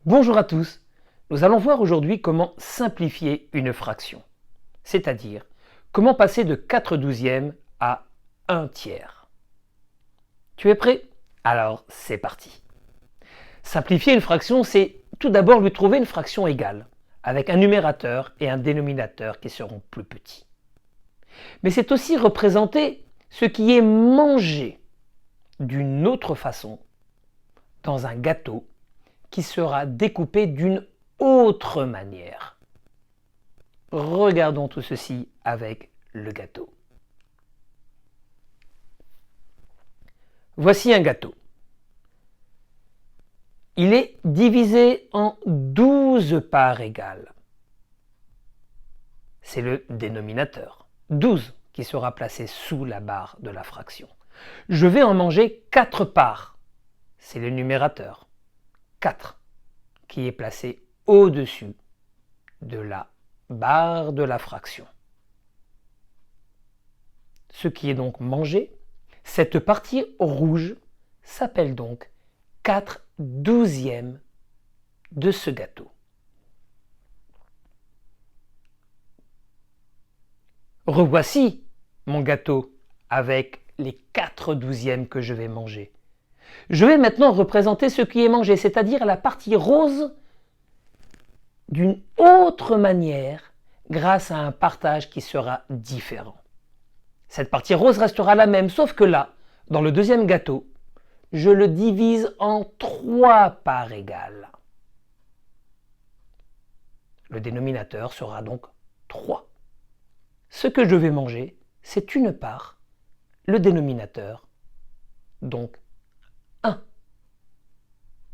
Bonjour à tous, nous allons voir aujourd'hui comment simplifier une fraction, c'est-à-dire comment passer de 4/12 à 1/3. Tu es prêt? Alors c'est parti. Simplifier une fraction, c'est tout d'abord lui trouver une fraction égale, avec un numérateur et un dénominateur qui seront plus petits. Mais c'est aussi représenter ce qui est mangé d'une autre façon dans un gâteau qui sera découpé d'une autre manière. Regardons tout ceci avec le gâteau. Voici un gâteau. Il est divisé en 12 parts égales. C'est le dénominateur. 12 qui sera placé sous la barre de la fraction. Je vais en manger 4 parts. C'est le numérateur. 4 qui est placé au-dessus de la barre de la fraction. Ce qui est donc mangé, cette partie rouge s'appelle donc 4/12 de ce gâteau. Revoici mon gâteau avec les 4/12 que je vais manger. Je vais maintenant représenter ce qui est mangé, c'est-à-dire la partie rose d'une autre manière grâce à un partage qui sera différent. Cette partie rose restera la même, sauf que là, dans le deuxième gâteau, je le divise en 3 parts égales. Le dénominateur sera donc 3. Ce que je vais manger, c'est une part, le dénominateur, donc 1.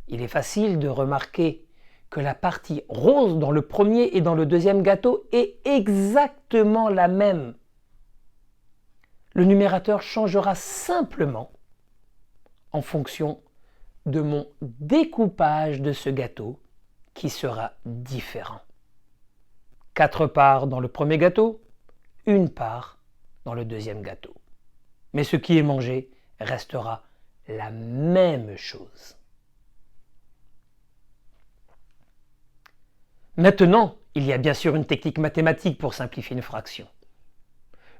Il est facile de remarquer que la partie rose dans le premier et dans le deuxième gâteau est exactement la même. Le numérateur changera simplement en fonction de mon découpage de ce gâteau qui sera différent. 4 parts dans le premier gâteau, 1 part dans le deuxième gâteau. Mais ce qui est mangé restera la même chose. Maintenant, il y a bien sûr une technique mathématique pour simplifier une fraction.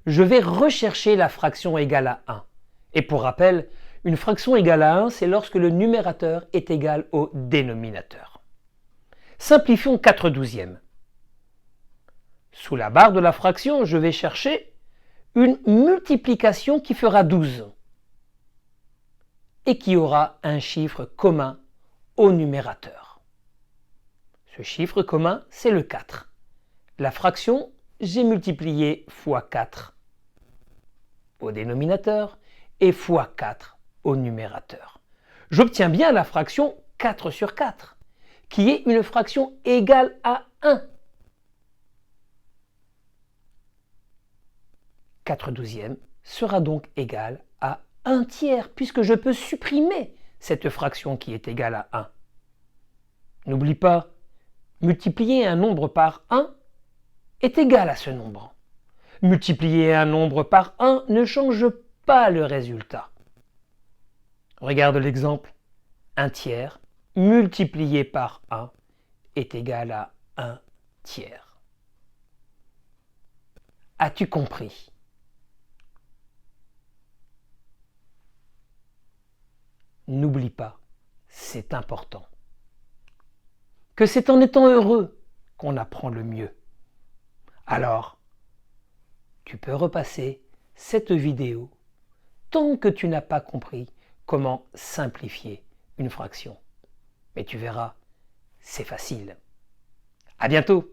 Je vais rechercher la fraction égale à 1. Et pour rappel, une fraction égale à 1, c'est lorsque le numérateur est égal au dénominateur. Simplifions 4/12. Sous la barre de la fraction, je vais chercher une multiplication qui fera 12 et qui aura un chiffre commun au numérateur. Ce chiffre commun, c'est le 4. La fraction, j'ai multiplié fois 4 au dénominateur et fois 4 au numérateur. J'obtiens bien la fraction 4/4, qui est une fraction égale à 1. 4/12 sera donc égal à 1/3, puisque je peux supprimer cette fraction qui est égale à 1. N'oublie pas, multiplier un nombre par 1 est égal à ce nombre. Multiplier un nombre par 1 ne change pas le résultat. Regarde l'exemple. 1/3 multiplié par 1 est égal à 1/3. As-tu compris? N'oublie pas, c'est important, que c'est en étant heureux qu'on apprend le mieux. Alors, tu peux repasser cette vidéo tant que tu n'as pas compris comment simplifier une fraction. Mais tu verras, c'est facile. À bientôt!